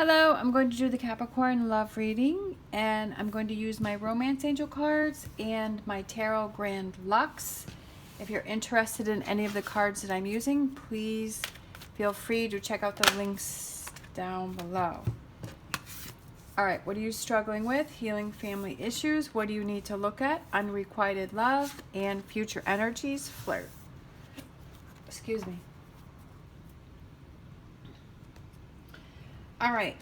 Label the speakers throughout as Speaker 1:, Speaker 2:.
Speaker 1: Hello, I'm going to do the Capricorn love reading, and I'm going to use my Romance Angel cards and my Tarot Grand Lux. If you're interested in any of the cards that I'm using, please feel free to check out the links down below. All right, what are you struggling with? Healing family issues. What do you need to look at? Unrequited love and future energies. Flirt. Excuse me. All right.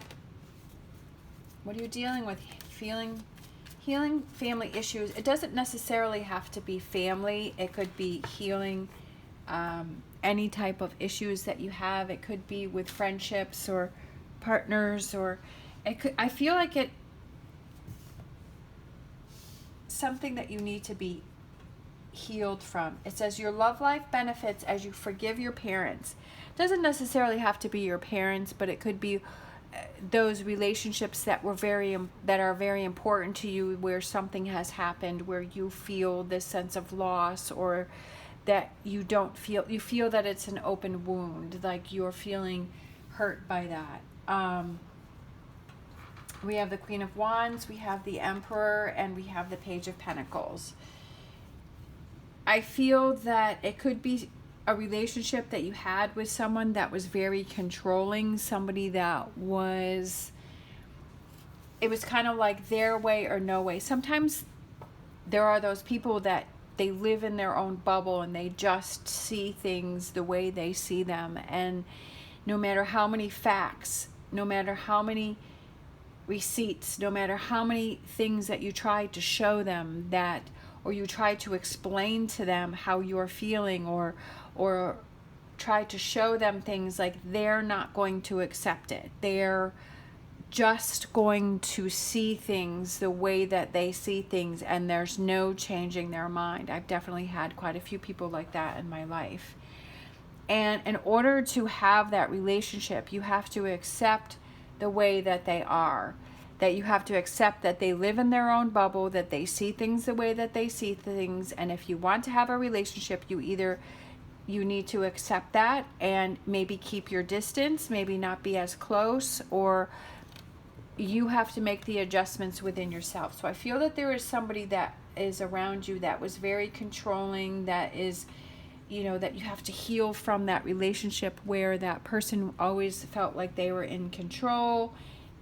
Speaker 1: What are you dealing with? Healing family issues. It doesn't necessarily have to be family. It could be healing any type of issues that you have. It could be with friendships or partners, or it could. I feel like it something that you need to be healed from. It says your love life benefits as you forgive your parents. It doesn't necessarily have to be your parents, but it could be those relationships that are very important to you, where something has happened where you feel this sense of loss, or that you feel that it's an open wound, like you're feeling hurt by that. We have the Queen of Wands, we have the Emperor, and we have the Page of Pentacles. I feel that it could be a relationship that you had with someone that was very controlling, somebody that it was kind of like their way or no way. Sometimes there are those people that they live in their own bubble and they just see things the way they see them, and no matter how many facts, no matter how many receipts, no matter how many things that you try to show them, or you try to explain to them how you're feeling, or try to show them things, like they're not going to accept it. They're just going to see things the way that they see things, and there's no changing their mind. I've definitely had quite a few people like that in my life. And in order to have that relationship, you have to accept the way that they are. That you have to accept that they live in their own bubble, that they see things the way that they see things. And if you want to have a relationship, you need to accept that and maybe keep your distance, maybe not be as close, or you have to make the adjustments within yourself. So I feel that there is somebody that is around you that was very controlling, that is, that you have to heal from that relationship where that person always felt like they were in control,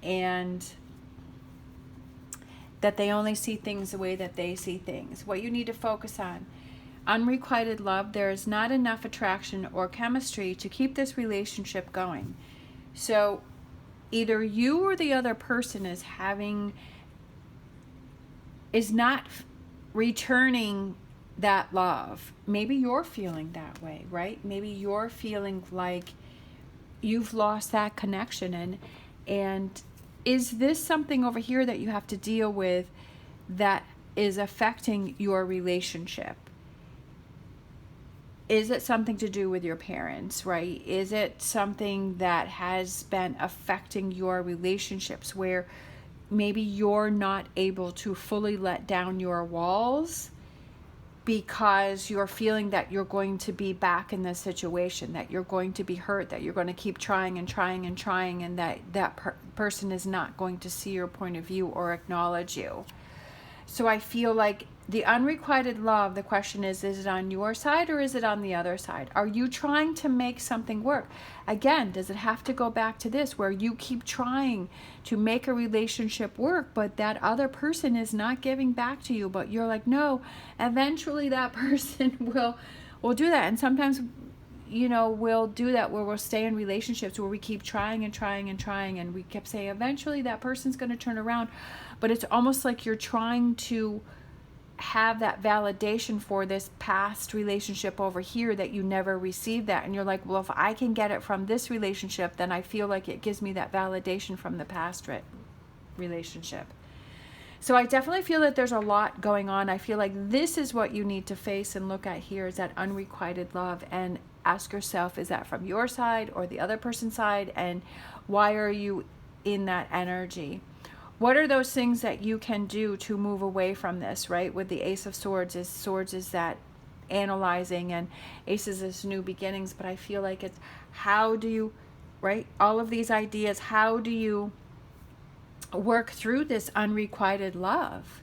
Speaker 1: and that they only see things the way that they see things. What you need to focus on: unrequited love. There is not enough attraction or chemistry to keep this relationship going. So either you or the other person is not returning that love. Maybe you're feeling that way, right? Maybe you're feeling like you've lost that connection, and is this something over here that you have to deal with that is affecting your relationship? Is it something to do with your parents, right? Is it something that has been affecting your relationships, where maybe you're not able to fully let down your walls because you're feeling that you're going to be back in this situation, that you're going to be hurt, that you're going to keep trying and trying and trying, and that person is not going to see your point of view or acknowledge you. So I feel like the unrequited love, the question is it on your side or is it on the other side? Are you trying to make something work? Again, does it have to go back to this, where you keep trying to make a relationship work, but that other person is not giving back to you, but you're like, no, eventually that person will do that. And sometimes, we'll do that, where we'll stay in relationships where we keep trying and trying and trying, and we kept saying eventually that person's going to turn around. But it's almost like you're trying to have that validation for this past relationship over here, that you never received that, and you're like, well, if I can get it from this relationship, then I feel like it gives me that validation from the past relationship. So I definitely feel that there's a lot going on. I feel like this is what you need to face and look at here, is that unrequited love, and ask yourself, is that from your side or the other person's side, and why are you in that energy? What are those things that you can do to move away from this, right? With the Ace of Swords is that analyzing, and Aces is new beginnings, but I feel like it's how do you right? All of these ideas. How do you work through this unrequited love?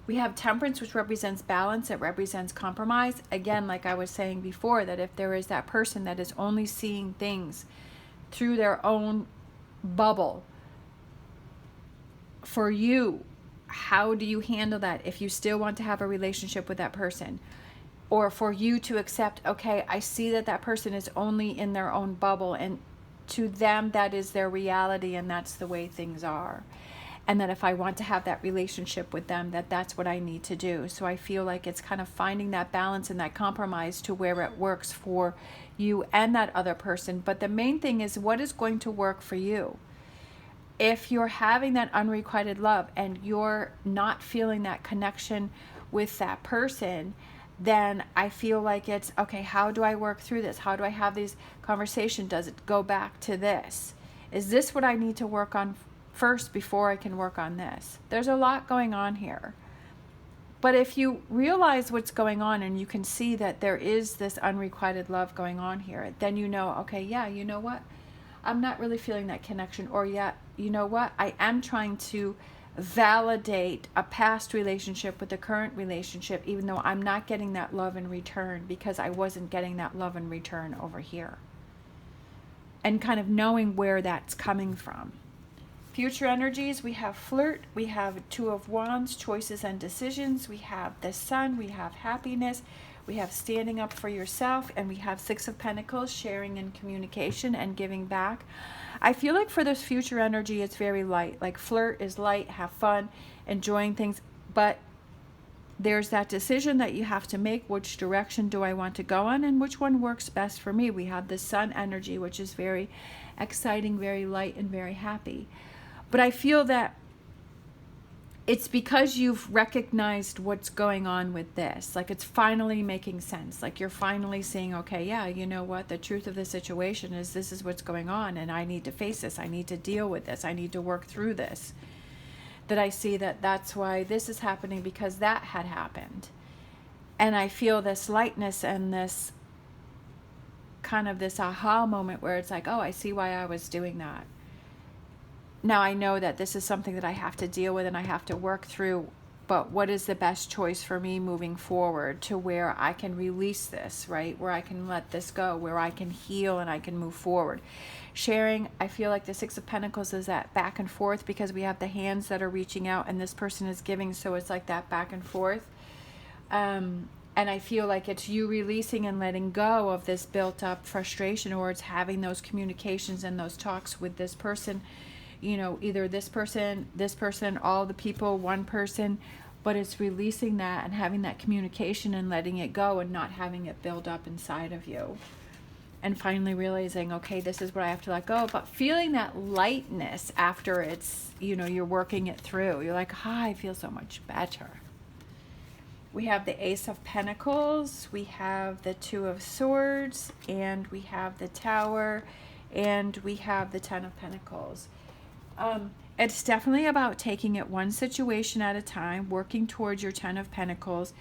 Speaker 1: We have Temperance, which represents balance. It represents compromise. Again, like I was saying before, that if there is that person that is only seeing things through their own bubble, for you, how do you handle that if you still want to have a relationship with that person? Or for you to accept, okay, I see that that person is only in their own bubble, and to them that is their reality, and that's the way things are. And that if I want to have that relationship with them, that's what I need to do. So I feel like it's kind of finding that balance and that compromise to where it works for you and that other person. But the main thing is, what is going to work for you? If you're having that unrequited love and you're not feeling that connection with that person, then I feel like it's, okay, how do I work through this? How do I have these conversations? Does it go back to this? Is this what I need to work on first before I can work on this? There's a lot going on here. But if you realize what's going on and you can see that there is this unrequited love going on here, then you know, okay, yeah, you know what? I'm not really feeling that connection. Or yeah, you know what? I am trying to validate a past relationship with the current relationship, even though I'm not getting that love in return because I wasn't getting that love in return over here. And kind of knowing where that's coming from. Future energies, we have Flirt, we have Two of Wands, choices and decisions, we have the Sun, we have happiness, we have standing up for yourself, and we have Six of Pentacles, sharing and communication and giving back. I feel like for this future energy, it's very light. Like Flirt is light, have fun, enjoying things, but there's that decision that you have to make. Which direction do I want to go on, and which one works best for me? We have the Sun energy, which is very exciting, very light, and very happy. But I feel that it's because you've recognized what's going on with this. Like, it's finally making sense. Like, you're finally seeing, okay, yeah, you know what? The truth of the situation is this is what's going on, and I need to face this. I need to deal with this. I need to work through this. That I see that that's why this is happening, because that had happened. And I feel this lightness and this kind of this aha moment where it's like, oh, I see why I was doing that. Now I know that this is something that I have to deal with and I have to work through, but what is the best choice for me moving forward to where I can release this, right? Where I can let this go, where I can heal and I can move forward. Sharing, I feel like the Six of Pentacles is that back and forth, because we have the hands that are reaching out and this person is giving, so it's like that back and forth. And I feel like it's you releasing and letting go of this built up frustration, or it's having those communications and those talks with this person. You know, either this person, all the people, one person, but it's releasing that and having that communication and letting it go and not having it build up inside of you. And finally realizing, okay, this is what I have to let go, but feeling that lightness after it's, you know, you're working it through. You're like, I feel so much better. We have the Ace of Pentacles, we have the Two of Swords, and we have the Tower, and we have the Ten of Pentacles. It's definitely about taking it one situation at a time, working towards your Ten of Pentacles.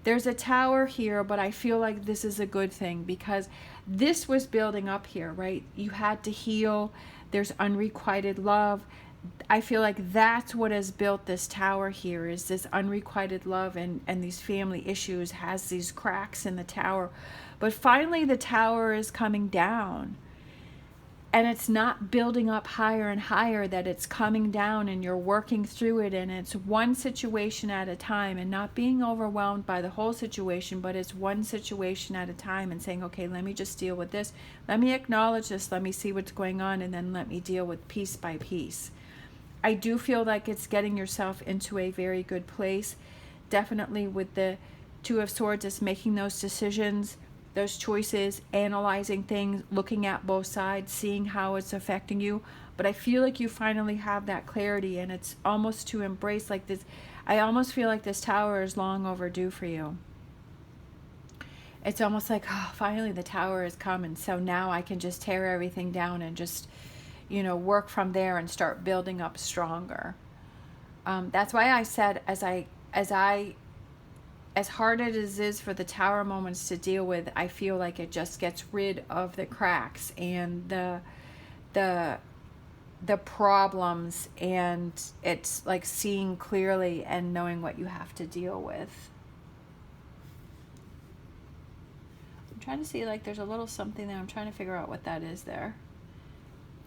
Speaker 1: There's a Tower here, but I feel like this is a good thing because this was building up here, right? You had to heal. There's unrequited love. I feel like that's what has built this Tower here, is this unrequited love, and these family issues has these cracks in the Tower. But finally the Tower is coming down. And it's not building up higher and higher, that it's coming down and you're working through it, and it's one situation at a time, and not being overwhelmed by the whole situation, but it's one situation at a time and saying, okay, let me just deal with this. Let me acknowledge this. Let me see what's going on, and then let me deal with piece by piece. I do feel like it's getting yourself into a very good place. Definitely with the Two of Swords, it's making those decisions, those choices, analyzing things, looking at both sides, seeing how it's affecting you. But I feel like you finally have that clarity, and it's almost to embrace like this. I almost feel like this Tower is long overdue for you. It's almost like, oh, finally the Tower is coming, so now I can just tear everything down and just, you know, work from there and start building up stronger. That's why I said, as I as hard as it is for the tower moments to deal with, I feel like it just gets rid of the cracks and the problems, and it's like seeing clearly and knowing what you have to deal with. I'm trying to see, like, there's a little something there. I'm trying to figure out what that is there.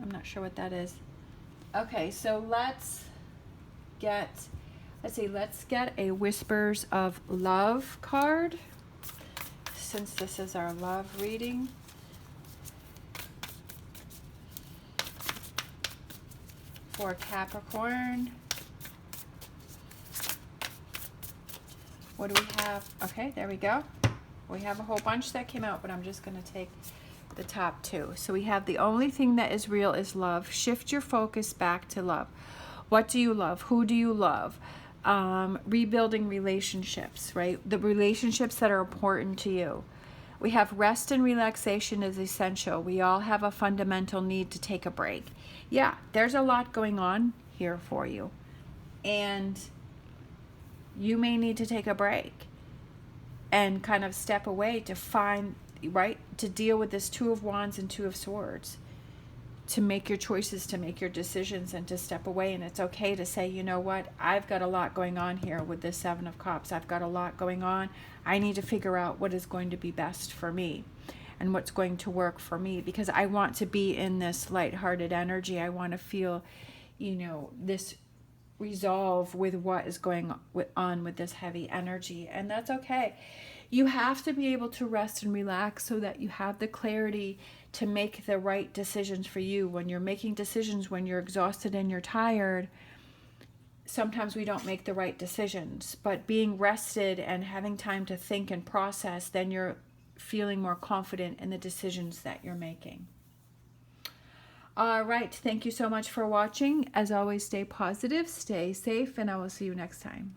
Speaker 1: I'm not sure what that is. Okay, so let's get a Whispers of Love card, since this is our love reading. For Capricorn. What do we have? Okay, there we go. We have a whole bunch that came out, but I'm just going to take the top two. So we have the only thing that is real is love. Shift your focus back to love. What do you love? Who do you love? Rebuilding relationships, right? The relationships that are important to you. We have rest and relaxation is essential. We all have a fundamental need to take a break. Yeah, there's a lot going on here for you. And you may need to take a break and kind of step away to find, right, to deal with this Two of Wands and Two of Swords, to make your choices, to make your decisions, and to step away. And it's okay to say, you know what, I've got a lot going on here with this Seven of Cups. I've got a lot going on. I need to figure out what is going to be best for me and what's going to work for me, because I want to be in this lighthearted energy. I want to feel, you know, this resolve with what is going on with this heavy energy, and that's okay. You have to be able to rest and relax so that you have the clarity to make the right decisions for you. When you're making decisions, when you're exhausted and you're tired, sometimes we don't make the right decisions, but being rested and having time to think and process, then you're feeling more confident in the decisions that you're making. All right. Thank you so much for watching. As always, stay positive, stay safe, and I will see you next time.